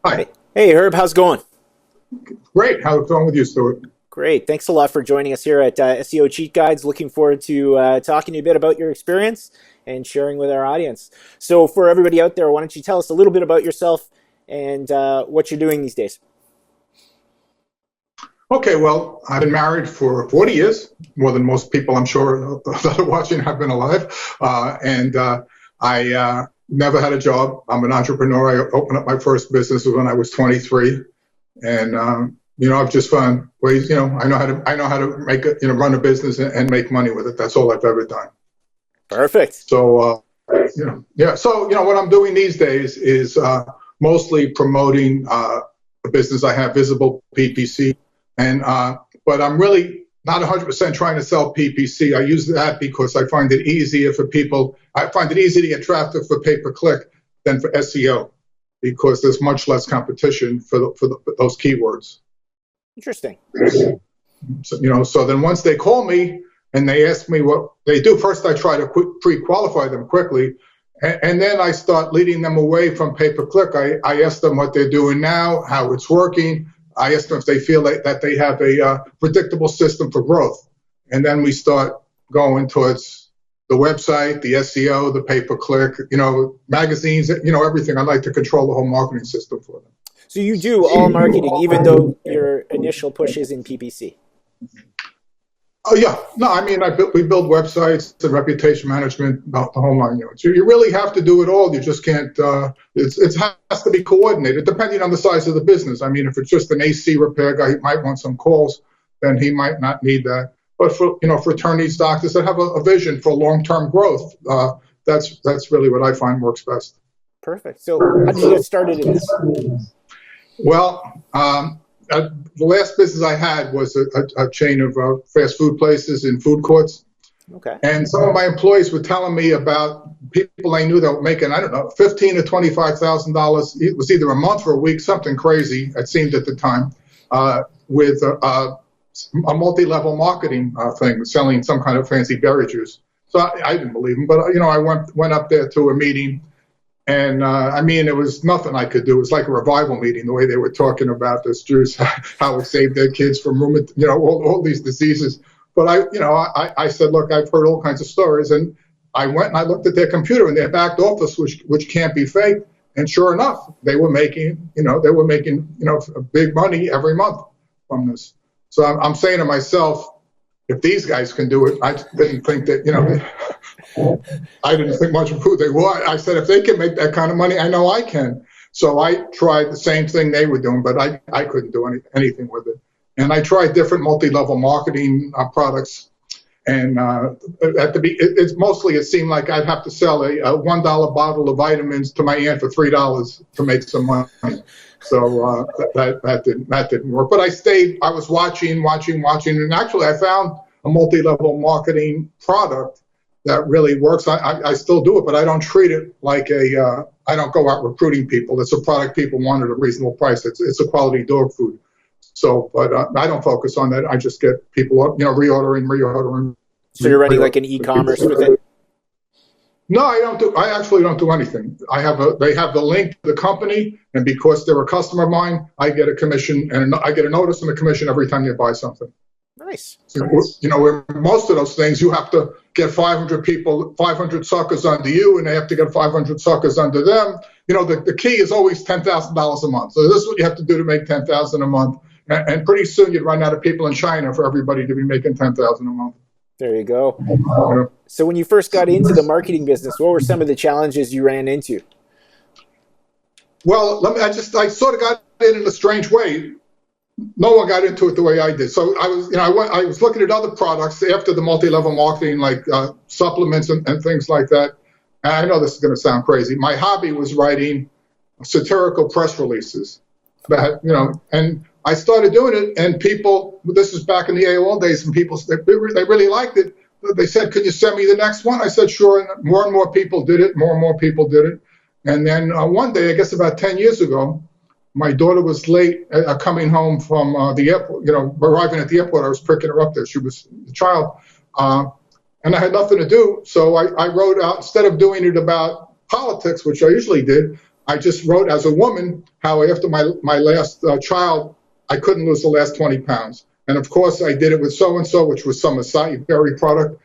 Hi. Hey, Herb, how's it going? Great. How's it going with you, Stuart? Great. Thanks a lot for joining us here at SEO Cheat Guides. Looking forward to talking to you a bit about your experience and sharing with our audience. So, for everybody out there, why don't you tell us a little bit about yourself and what you're doing these days? Okay, well, I've been married for 40 years, more than most people I'm sure that are watching have been alive. And I never had a job. I'm an entrepreneur. I opened up my first business when I was 23. And I've just found ways, I know how to make it, run a business and make money with it. That's all I've ever done. Perfect. So, yeah. So, what I'm doing these days is mostly promoting a business I have, Visible PPC. And but I'm really not 100% trying to sell PPC. I use that because I find it easier for people. I find it easy to get traffic for pay-per-click than for SEO because there's much less competition for those keywords. Interesting. So then once they call me and they ask me what they do, first I try to pre-qualify them quickly, and then I start leading them away from pay-per-click. I ask them what they're doing now, how it's working. I ask them if they feel that they have a predictable system for growth. And then we start going towards the website, the SEO, the pay-per-click, magazines, everything. I like to control the whole marketing system for them. So, you do all marketing, even though your initial push is in PPC. Oh yeah, no, I mean, we build websites and reputation management, about the whole nine yards. You really have to do it all. You just can't. It has to be coordinated, depending on the size of the business. I mean, if it's just an AC repair guy, he might want some calls, then he might not need that. But for attorneys, doctors that have a vision for long-term growth, that's really what I find works best. Perfect. So, how did you get started in this? Well, the last business I had was a chain of fast food places and food courts. Okay. And some of my employees were telling me about people they knew that were making, I don't know, $15,000 to $25,000. It was either a month or a week, something crazy, it seemed at the time, with a multi-level marketing thing, selling some kind of fancy berry juice. So I didn't believe them, but I went up there to a meeting. And I mean, it was nothing I could do. It was like a revival meeting, the way they were talking about this juice, how it saved their kids from all these diseases. But I said, look, I've heard all kinds of stories, and I went and I looked at their computer in their back office, which can't be fake. And sure enough, they were making big money every month from this. So I'm saying to myself, if these guys can do it, I didn't think that I didn't think much of who they were. I said, if they can make that kind of money, I know I can. So I tried the same thing they were doing, but I couldn't do anything with it. And I tried different multi-level marketing products. And it seemed like I'd have to sell a $1 bottle of vitamins to my aunt for $3 to make some money. So that didn't work. But I was watching, and actually I found a multi-level marketing product that really works. I still do it, but I don't treat it like I don't go out recruiting people. It's a product people want at a reasonable price. It's a quality dog food. So, but I don't focus on that. I just get people, reordering. So you're running like an e-commerce with it? No, I don't do. I actually don't do anything. They have the link to the company, and because they're a customer of mine, I get a commission, and I get a notice and a commission every time they buy something. Nice. Where most of those things, you have to get 500 people, 500 suckers under you, and they have to get 500 suckers under them. The key is always $10,000 a month. So this is what you have to do to make $10,000 a month, and pretty soon you'd run out of people in China for everybody to be making $10,000 a month. There you go. So when you first got into the marketing business, what were some of the challenges you ran into? Well, I sort of got in a strange way. No one got into it the way I did. So I was looking at other products after the multi-level marketing, like supplements and things like that. And I know this is going to sound crazy. My hobby was writing satirical press releases. And I started doing it, and people, this is back in the AOL days, and people, they really liked it. They said, could you send me the next one? I said, sure. And more people did it. More and more people did it. And then one day, I guess about 10 years ago, my daughter was late coming home from the airport, arriving at the airport. I was picking her up there. She was a child. And I had nothing to do. So I wrote out, instead of doing it about politics, which I usually did, I just wrote as a woman how after my last child, I couldn't lose the last 20 pounds. And of course, I did it with so-and-so, which was some acai berry product.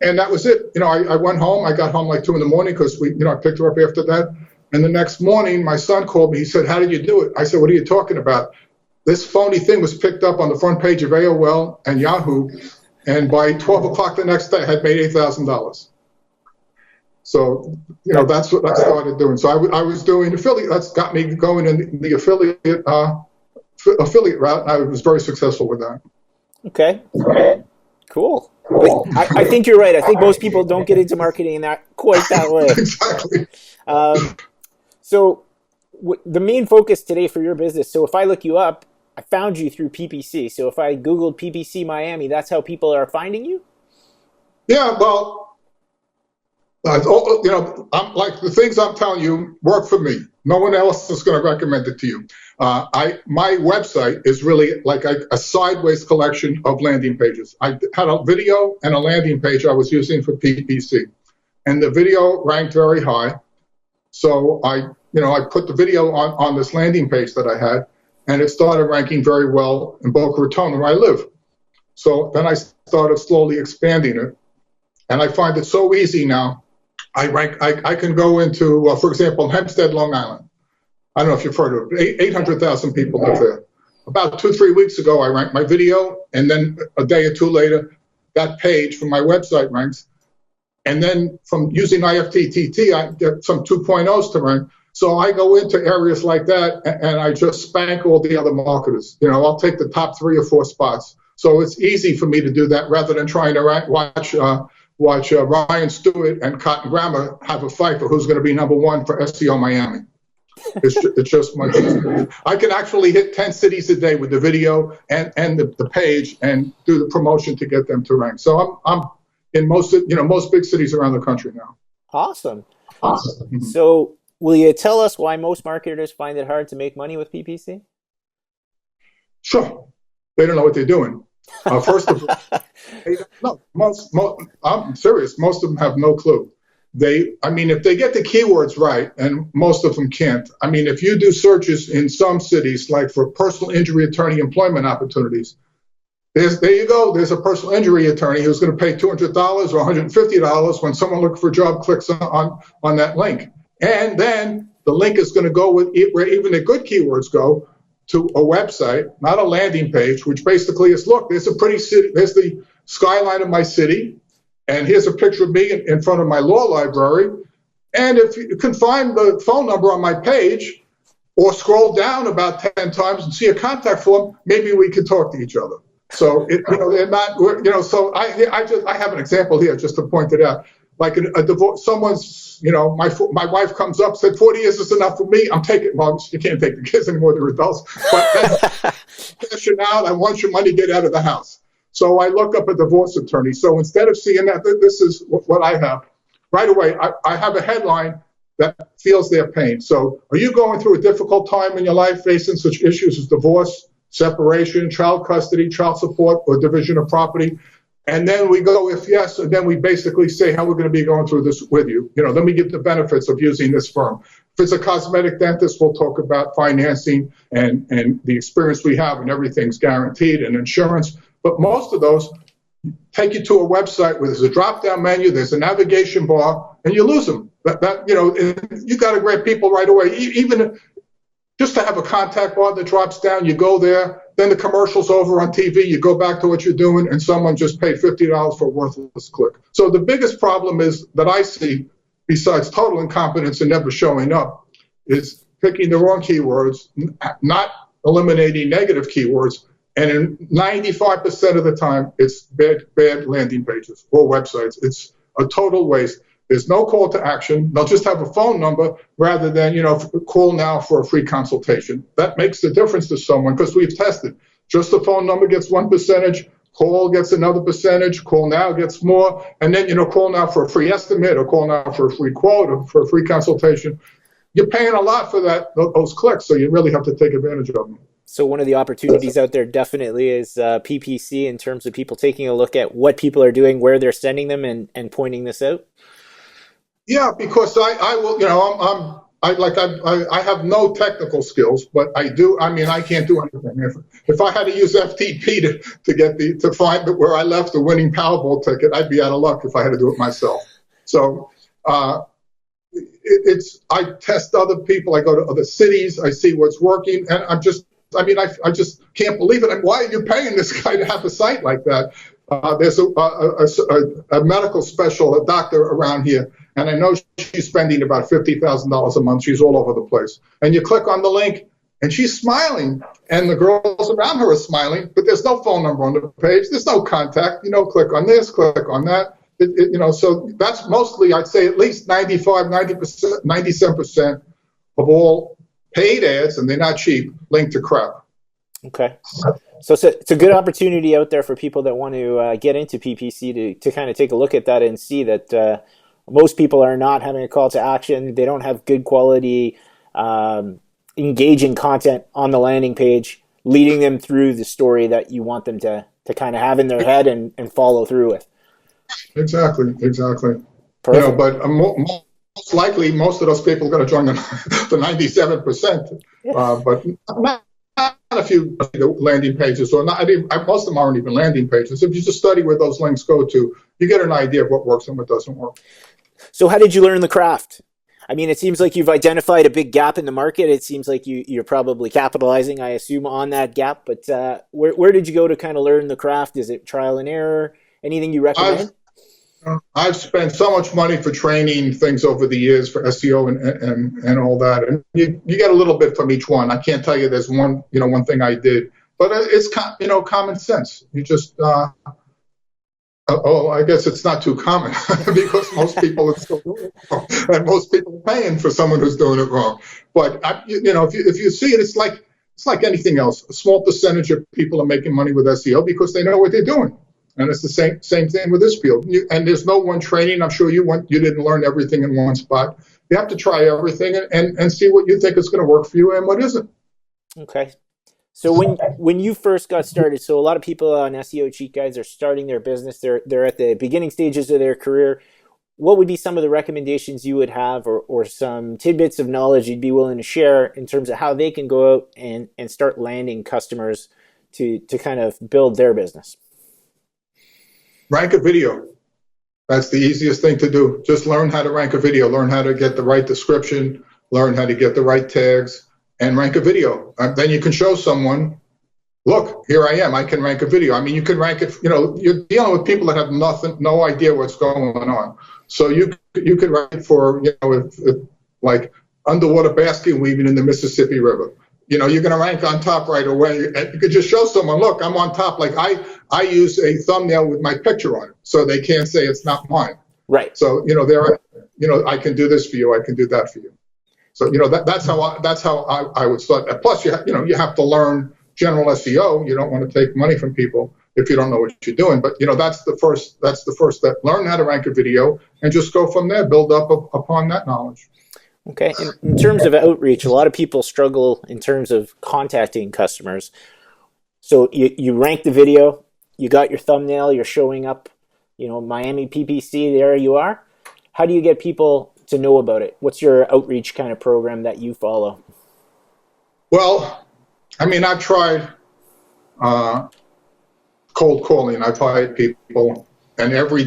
And that was it. I went home. I got home like 2 in the morning because I picked her up after that. And the next morning, my son called me. He said, "How did you do it?" I said, "What are you talking about? This phony thing was picked up on the front page of AOL and Yahoo. And by 12 o'clock the next day, I had made $8,000. So, that's what I started doing. So I was doing affiliate. That's got me going in the affiliate route. And I was very successful with that. Okay. Cool. I think you're right. I think most people don't get into marketing quite that way. Exactly. So the main focus today for your business, so if I look you up, I found you through PPC. So if I Googled PPC Miami, that's how people are finding you? Yeah, well, I'm like the things I'm telling you work for me. No one else is going to recommend it to you. My website is really like a sideways collection of landing pages. I had a video and a landing page I was using for PPC, and the video ranked very high. So I put the video on this landing page that I had, and it started ranking very well in Boca Raton, where I live. So then I started slowly expanding it, and I find it so easy now. I can go into, for example, Hempstead, Long Island. I don't know if you've heard of it. 800,000 people live there. About 2-3 weeks ago, I ranked my video, and then a day or two later, that page from my website ranks. And then from using IFTTT, I get some 2.0s to rank. So I go into areas like that, and I just spank all the other marketers. I'll take the top 3 or 4 spots. So it's easy for me to do that rather than trying to watch Ryan Stewart and Cotton Grammer have a fight for who's going to be number 1 for SEO Miami. It's just much easier. I can actually hit 10 cities a day with the video and the page and do the promotion to get them to rank. So I'm in most big cities around the country now. Awesome. Mm-hmm. So will you tell us why most marketers find it hard to make money with PPC? Sure. They don't know what they're doing. First of all, I'm serious. Most of them have no clue. If they get the keywords right, and most of them can't. If you do searches in some cities, like for personal injury attorney employment opportunities, there you go. There's a personal injury attorney who's going to pay $200 or $150 when someone looking for a job clicks on that link. And then the link is going to go with where even the good keywords go, to a website, not a landing page, which basically is, look, there's a pretty city, there's the skyline of my city, and here's a picture of me in front of my law library. And if you can find the phone number on my page, or scroll down about 10 times and see a contact form, maybe we could talk to each other. So they're not, so I have an example here just to point it out. Like a divorce, someone's, my wife comes up, said 40 years is enough for me. I'm taking, well, you can't take the kids anymore, they're adults, but that's cashing out. I want your money, get out of the house. So I look up a divorce attorney. So instead of seeing that, this is what I have. Right away, I have a headline that feels their pain. So are you going through a difficult time in your life, facing such issues as divorce, separation, child custody, child support, or division of property? And then we go, if yes, and then we basically say how we're going to be going through this with you. Then we give the benefits of using this firm. If it's a cosmetic dentist, we'll talk about financing and the experience we have, and everything's guaranteed, and insurance. But most of those take you to a website where there's a drop-down menu, there's a navigation bar, and you lose them. You got to grab people right away. Even just to have a contact bar that drops down, you go there, then the commercial's over on TV, you go back to what you're doing, and someone just paid $50 for a worthless click. So the biggest problem is that I see, besides total incompetence and never showing up, is picking the wrong keywords, not eliminating negative keywords, and in 95% of the time, it's bad landing pages or websites. It's a total waste. There's no call to action. They'll just have a phone number rather than, call now for a free consultation. That makes the difference to someone because we've tested. Just the phone number gets 1%, call gets another percentage, call now gets more, and then, call now for a free estimate or call now for a free quote or for a free consultation. You're paying a lot for those clicks, so you really have to take advantage of them. So one of the opportunities out there definitely is PPC in terms of people taking a look at what people are doing, where they're sending them, and pointing this out. Yeah, because I will, I have no technical skills, but I do. I mean, I can't do anything. If I had to use FTP to find where I left the winning Powerball ticket, I'd be out of luck if I had to do it myself. So I test other people. I go to other cities. I see what's working, and I just can't believe it. And why are you paying this guy to have a site like that? There's a medical special, a doctor around here, and I know she's spending about $50,000 a month. She's all over the place. And you click on the link, and she's smiling, and the girls around her are smiling, but there's no phone number on the page. There's no contact. Click on this, click on that. So that's mostly, I'd say at least 95, 90%, 97% of all paid ads, and they're not cheap, link to crap. Okay. So it's a good opportunity out there for people that want to get into PPC to kind of take a look at that and see that most people are not having a call to action. They don't have good quality, engaging content on the landing page, leading them through the story that you want them to kind of have in their head and follow through with. Exactly. Perfect. But most likely, most of those people are going to join the 97%. But not a few landing pages, or not. Most of them aren't even landing pages. If you just study where those links go to, you get an idea of what works and what doesn't work. So how did you learn the craft? I mean, it seems like you've identified a big gap in the market. It seems like you're probably capitalizing, I assume, on that gap. But where did you go to kind of learn the craft? Is it trial and error? Anything you recommend? I've spent so much money for training things over the years for SEO and all that, and you get a little bit from each one. I can't tell you there's one thing I did, but it's common sense. You just I guess it's not too common because most people are still doing it wrong, and most people are paying for someone who's doing it wrong. But if you see it, it's like anything else. A small percentage of people are making money with SEO because they know what they're doing. And it's the same thing with this field. And there's no one training. I'm sure you didn't learn everything in one spot. You have to try everything and see what you think is going to work for you and what isn't. Okay. So when you first got started, so a lot of people on SEO Cheat Guides are starting their business. They're at the beginning stages of their career. What would be some of the recommendations you would have, or some tidbits of knowledge you'd be willing to share in terms of how they can go out and start landing customers to kind of build their business? Rank a video. That's the easiest thing to do. Just learn how to rank a video, learn how to get the right description, learn how to get the right tags, and rank a video. Then you can show someone, look, here I am, I can rank a video. I mean, you can rank it, you're dealing with people that have no idea what's going on. So you could rank for, like underwater basket weaving in the Mississippi River. You're going to rank on top right away. And you could just show someone, look, I'm on top. Like I use a thumbnail with my picture on it, so they can't say it's not mine. Right. So I can do this for you. I can do that for you. So that's how I would start. Plus, you have to learn general SEO. You don't want to take money from people if you don't know what you're doing. But that's the first step. Learn how to rank a video and just go from there. Build up upon that knowledge. Okay. In terms of outreach, a lot of people struggle in terms of contacting customers. So you rank the video, you got your thumbnail, you're showing up, Miami PPC, there you are. How do you get people to know about it? What's your outreach kind of program that you follow? Well, I mean, I've tried cold calling. I've hired people, and every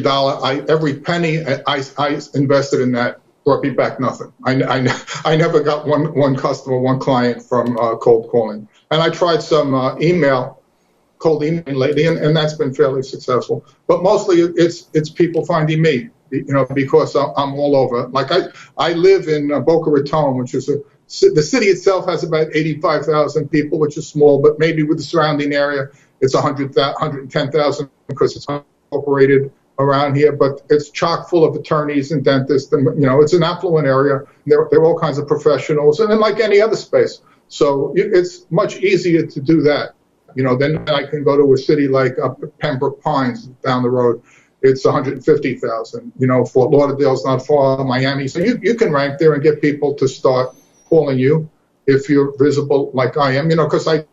penny I invested in that brought me back nothing. I never got one customer, one client from cold calling. And I tried some cold email lately, and that's been fairly successful. But mostly it's people finding me, because I'm all over. Like I live in Boca Raton, which is the city itself has about 85,000 people, which is small, but maybe with the surrounding area, it's 110,000 because it's incorporated around here, but it's chock full of attorneys and dentists, and it's an affluent area. There are all kinds of professionals, and then like any other space. So it's much easier to do that. Then I can go to a city like up at Pembroke Pines down the road. It's 150,000. Fort Lauderdale's not far, Miami. So you can rank there and get people to start calling you if you're visible like I am. Because I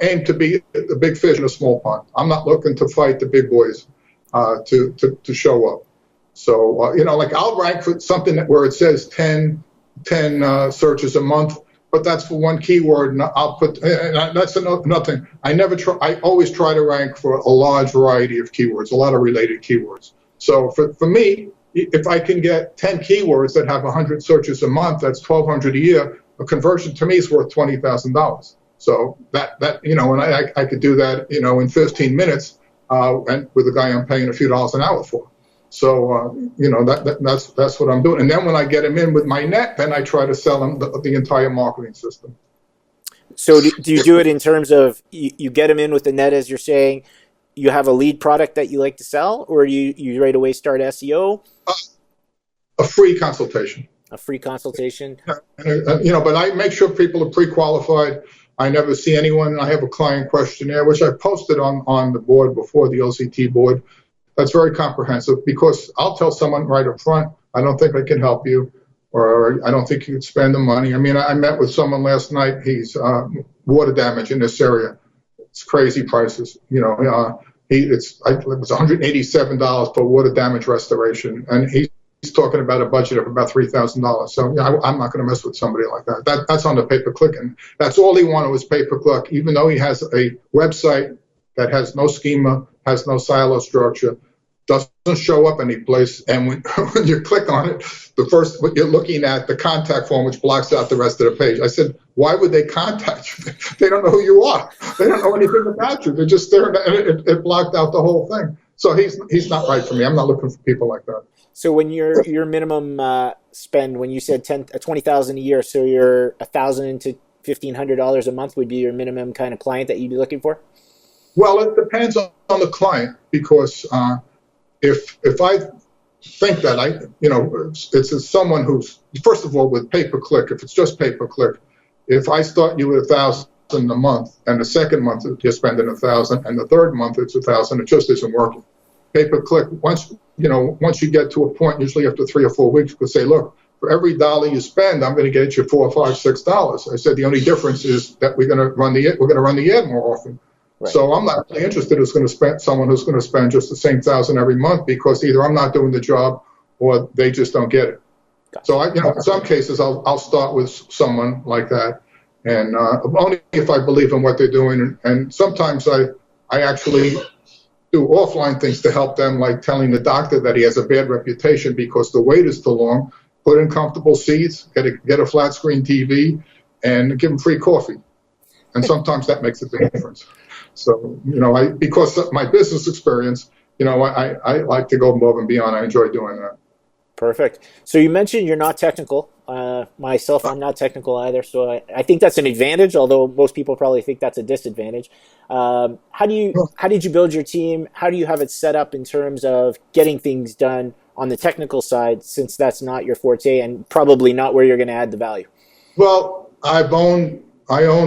aim to be the big fish in a small pond. I'm not looking to fight the big boys. To show up. So, like I'll rank for something where it says 10 10 searches a month, but that's for one keyword, and I'll put, and that's another thing. I always try to rank for a large variety of keywords, a lot of related keywords. So for me, if I can get 10 keywords that have 100 searches a month, that's 1,200 a year. A conversion to me is worth $20,000. So that and I could do that, in 15 minutes, and with a guy I'm paying a few dollars an hour for. So that's what I'm doing. And then when I get him in with my net, then I try to sell him the entire marketing system. So do you do it in terms of you get him in with the net, as you're saying, you have a lead product that you like to sell, or you right away start SEO? A free consultation. A free consultation. But I make sure people are pre-qualified. I never see anyone. I have a client questionnaire, which I posted on the board before, the OCT board. That's very comprehensive, because I'll tell someone right up front, I don't think I can help you, or I don't think you can spend the money. I mean, I met with someone last night. He's water damage in this area. It's crazy prices. It was $187 for water damage restoration, and he's talking about a budget of about $3,000. So I'm not going to mess with somebody like that. That's on the pay-per-click, and that's all he wanted was pay-per-click, even though he has a website that has no schema, has no silo structure, doesn't show up any place. And when you click on it, what you're looking at the contact form, which blocks out the rest of the page. I said, why would they contact you? They don't know who you are. They don't know anything about you. They're just there, and it blocked out the whole thing. So he's not right for me. I'm not looking for people like that. So when your minimum spend, when you said $20,000 a year, so your $1,000 to $1,500 a month would be your minimum kind of client that you'd be looking for? Well, it depends on the client, because if I think that it's someone who's, first of all, with pay-per-click, if it's just pay-per-click, if I start you with $1,000 a month, and the second month you're spending $1,000, and the third month it's $1,000, it just isn't working. Pay-per-click, once you get to a point, usually after 3 or 4 weeks, you could say, look, for every dollar you spend, I'm going to get you $4, $5, $6. I said the only difference is that we're going to run the ad more often. Right. So I'm not really interested in someone who's going to spend just the same $1,000 every month, because either I'm not doing the job or they just don't get it. Gotcha. So in some cases I'll start with someone like that, and only if I believe in what they're doing. And sometimes I actually do offline things to help them, like telling the doctor that he has a bad reputation because the wait is too long. Put in comfortable seats, get a flat screen TV, and give him free coffee. And sometimes that makes a big difference. So, because of my business experience, I like to go above and beyond. I enjoy doing that. Perfect. So you mentioned you're not technical. Myself, I'm not technical either. So I think that's an advantage, although most people probably think that's a disadvantage. How did you build your team? How do you have it set up in terms of getting things done on the technical side, since that's not your forte and probably not where you're going to add the value? Well, I own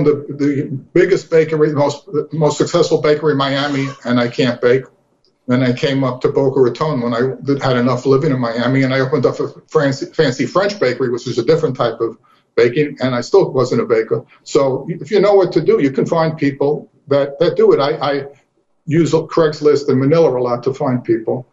the biggest bakery, the most successful bakery in Miami, and I can't bake. Then I came up to Boca Raton when I had enough living in Miami, and I opened up a fancy French bakery, which is a different type of baking, and I still wasn't a baker. So if you know what to do, you can find people that do it. I use Craigslist and Manila a lot to find people,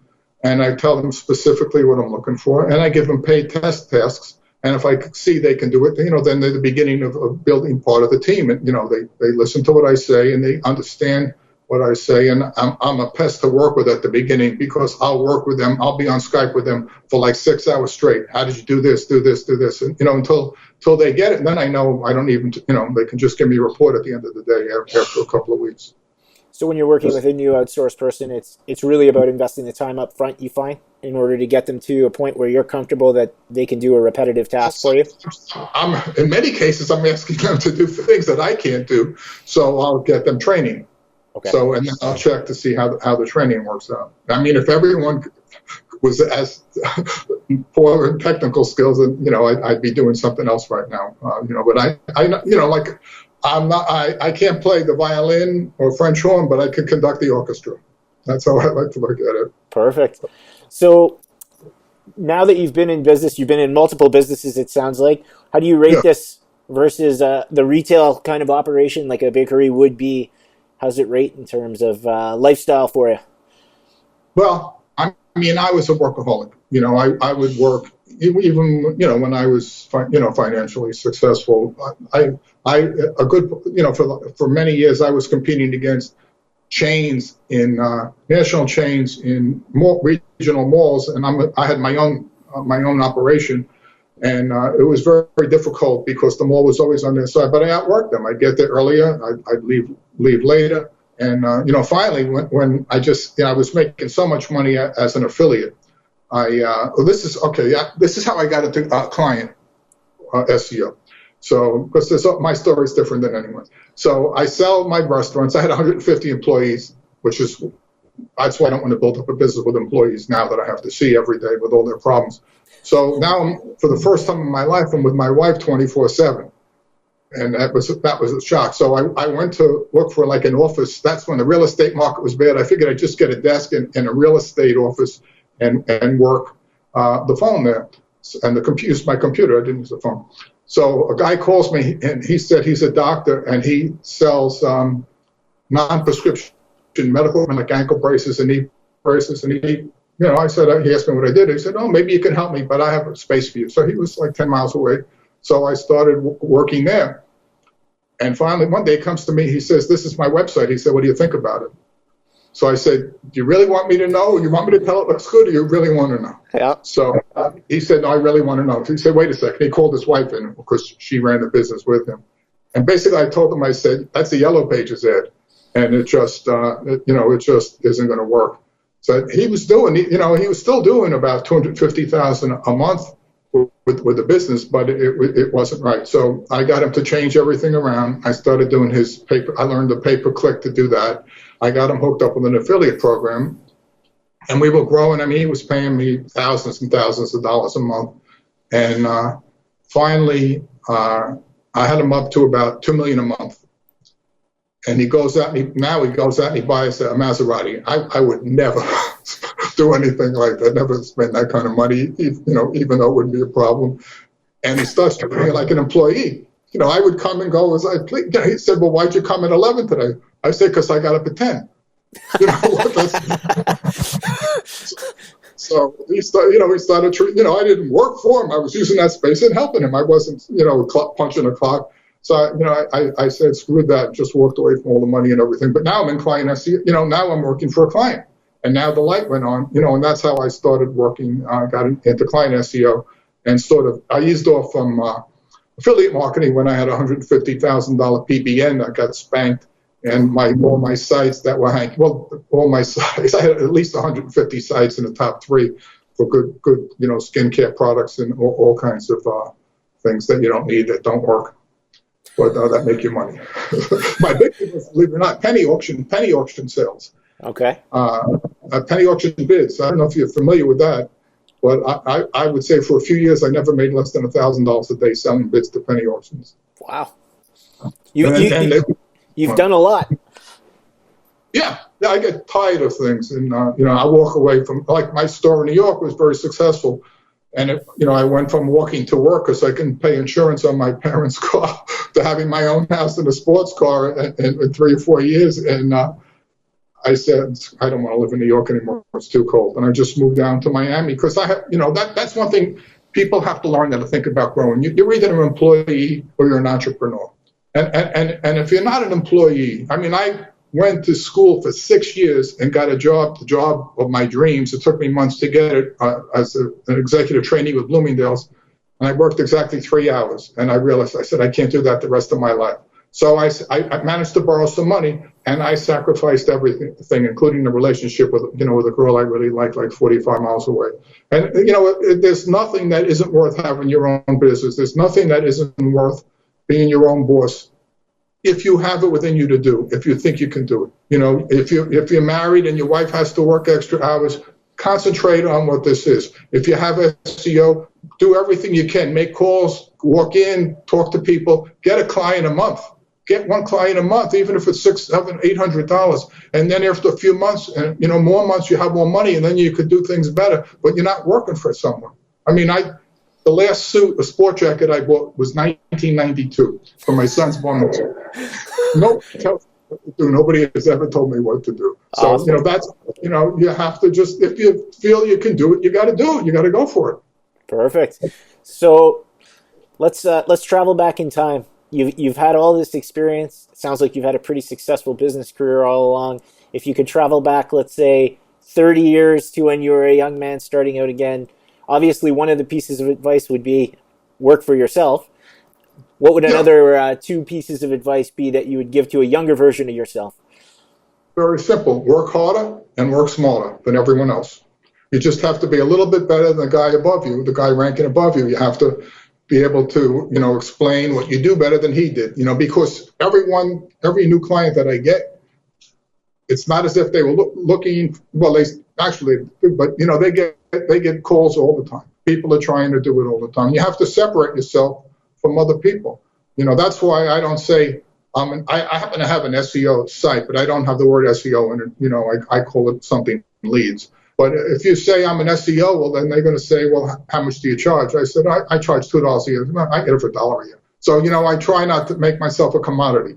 and I tell them specifically what I'm looking for, and I give them paid test tasks. And if I see they can do it, then they're the beginning of building part of the team. And, they listen to what I say and they understand what I say. And I'm a pest to work with at the beginning, because I'll work with them. I'll be on Skype with them for like 6 hours straight. How did you do this, do this, do this? And, until they get it. And then I know I don't even, they can just give me a report at the end of the day after a couple of weeks. So when you're working with a new outsourced person, it's really about investing the time up front, you find, in order to get them to a point where you're comfortable that they can do a repetitive task for you? In many cases, I'm asking them to do things that I can't do, so I'll get them training. Okay. So, and then I'll check to see how the training works out. I mean, if everyone was as poor in technical skills, then I'd be doing something else right now. But I can't play the violin or French horn, but I can conduct the orchestra. That's how I like to look at it. Perfect. So now that you've been in business, you've been in multiple businesses, it sounds like. How do you rate this versus the retail kind of operation like a bakery would be? How's it rate in terms of lifestyle for you? Well, I was a workaholic. I would work, even when I was financially successful, for many years I was competing against chains in national chains in regional malls, and I had my own operation, and it was very, very difficult because the mall was always on their side. But I outworked them. I'd get there earlier. I'd leave later, and finally when I was making so much money as an affiliate. This is how I got into client SEO. So, because my story is different than anyone. So I sell my restaurants. I had 150 employees, that's why I don't want to build up a business with employees now that I have to see every day with all their problems. So now, for the first time in my life, I'm with my wife 24/7. And that was a shock. So I went to look for like an office. That's when the real estate market was bad. I figured I'd just get a desk in a real estate office and work the phone there. And use my computer. I didn't use the phone. So a guy calls me, and he said he's a doctor, and he sells non-prescription medical, like ankle braces and knee braces. And he asked me what I did. He said, "Oh, maybe you can help me, but I have a space for you." So he was like 10 miles away. So I started working there. And finally, one day he comes to me. He says, "This is my website." He said, "What do you think about it?" So I said, "Do you really want me to know? You want me to tell it looks good, or you really want to know?" Yeah. So he said, "No, I really want to know." He said, "Wait a second." He called his wife in because she ran the business with him. And basically I told him, I said, "That's the Yellow Pages ad. And it just isn't going to work." So he was still doing about $250,000 a month with the business, but it wasn't right. So I got him to change everything around. I started doing his paper. I learned the pay-per-click to do that. I got him hooked up with an affiliate program, and we were growing. I mean, he was paying me thousands and thousands of dollars a month. And finally, I had him up to about $2 million a month. And he goes at me, buys a Maserati. I would never do anything like that, never spend that kind of money, even though it wouldn't be a problem. And he starts treating me like an employee. I would come and go as I please. He said, "Well, why'd you come at 11 today?" I said, "Because I got up at 10. So he started treating, I didn't work for him. I was using that space and helping him. I wasn't, punching a clock. So, I said, screw that, just walked away from all the money and everything. But now I'm in client SEO, now I'm working for a client. And now the light went on, and that's how I started working, got into client SEO, and I eased off from affiliate marketing when I had $150,000 PBN that got spanked. And all my sites that were all my sites, I had at least 150 sites in the top 3 for good, skincare products and all kinds of things that you don't need, that don't work, but that make you money. My big thing was, believe it or not, penny auction sales. Okay. Penny auction bids. I don't know if you're familiar with that, but I would say for a few years I never made less than $1,000 a day selling bids to penny auctions. Wow. You've done a lot. Yeah, I get tired of things, and I walk away from, like, my store in New York was very successful, and I went from walking to work because I couldn't pay insurance on my parents' car to having my own house and a sports car in 3 or 4 years, and I said, I don't want to live in New York anymore. It's too cold, and I just moved down to Miami because that's one thing people have to learn, how to think about growing. You're either an employee or you're an entrepreneur. And if you're not an employee, I mean, I went to school for 6 years and got the job of my dreams. It took me months to get it as an executive trainee with Bloomingdale's. And I worked exactly 3 hours. And I realized, I said, I can't do that the rest of my life. So I managed to borrow some money, and I sacrificed everything, including the relationship with a girl I really liked, like 45 miles away. And, there's nothing that isn't worth having your own business. There's nothing that isn't worth being your own boss, if you have it within you to do, if you think you can do it. If you're married and your wife has to work extra hours, concentrate on what this is. If you have SEO, do everything you can. Make calls, walk in, talk to people, get a client a month. Get one client a month, even if it's $600, $700, $800. And then after a few months, and more months, you have more money, and then you could do things better, but you're not working for someone. I mean, the last suit, a sport jacket I bought, was 1992 for my son's bar mitzvah. Nobody has ever told me what to do. So, awesome. that's, you have to just, if you feel you can do it, you got to do it. You got to go for it. Perfect. So let's travel back in time. You've had all this experience. It sounds like you've had a pretty successful business career all along. If you could travel back, let's say 30 years to when you were a young man starting out again, obviously one of the pieces of advice would be work for yourself. What would another two pieces of advice be that you would give to a younger version of yourself? Very simple. Work harder and work smarter than everyone else. You just have to be a little bit better than the guy above you, the guy ranking above you. You have to be able to, explain what you do better than he did, because every new client that I get, it's not as if they were looking, well, they actually, but, they get calls all the time. People are trying to do it all the time. You have to separate yourself from other people. That's why I don't say, I happen to have an SEO site, but I don't have the word SEO in it. I call it something leads. But if you say I'm an SEO, well, then they're going to say, well, how much do you charge? I said, I charge $2 a year. I get it for $1 a year. So, I try not to make myself a commodity.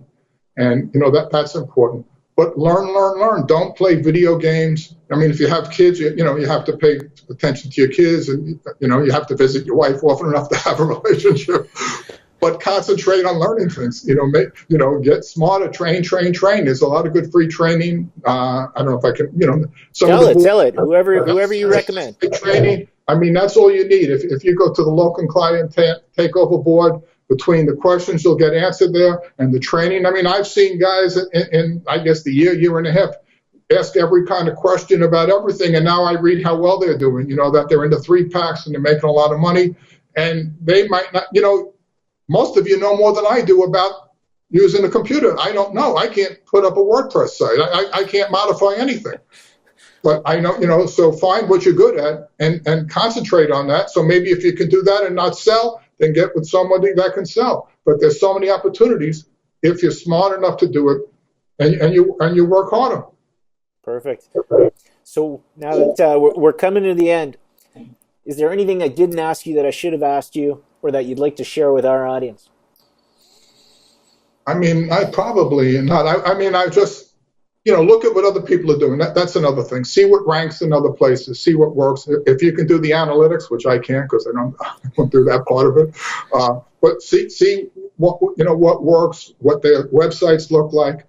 And, that's important. But learn. Don't play video games. I mean, if you have kids, you have to pay attention to your kids, and, you have to visit your wife often enough to have a relationship. But concentrate on learning things. Get smarter. Train. There's a lot of good free training. I don't know if I can. Tell it. Whoever you recommend. Training. I mean, that's all you need. If you go to the local client takeover board, between the questions you'll get answered there and the training. I mean, I've seen guys in I guess the year and a half ask every kind of question about everything, and now I read how well they're doing. That they're into 3-packs and they're making a lot of money, and they might not. Most of you know more than I do about using a computer. I don't know. I can't put up a WordPress site. I can't modify anything. But I know, so find what you're good at and concentrate on that. So maybe if you can do that and not sell, then get with somebody that can sell. But there's so many opportunities if you're smart enough to do it and you work harder. Perfect. So now that we're coming to the end, is there anything I didn't ask you that I should have asked you, or that you'd like to share with our audience? I mean, I probably not. I just, look at what other people are doing. That's another thing. See what ranks in other places. See what works. If you can do the analytics, which I can't because I don't do that part of it. But see what works, what their websites look like.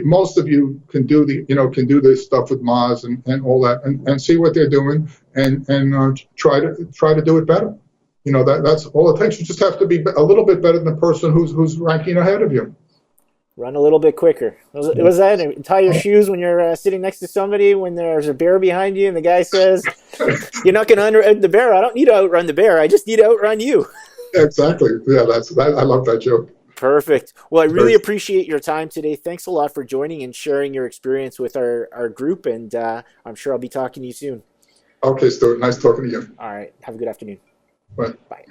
Most of you can do this stuff with Moz and all that, and see what they're doing and try to do it better. That's all it takes. You just have to be a little bit better than the person who's ranking ahead of you. Run a little bit quicker. Was that tie your shoes when you're sitting next to somebody when there's a bear behind you and the guy says, "You're not going to outrun the bear. I don't need to outrun the bear. I just need to outrun you." Exactly. Yeah, I love that joke. Perfect. Well, I really appreciate your time today. Thanks a lot for joining and sharing your experience with our group, and I'm sure I'll be talking to you soon. Okay, Stuart. Nice talking to you. All right. Have a good afternoon. Bye. Bye.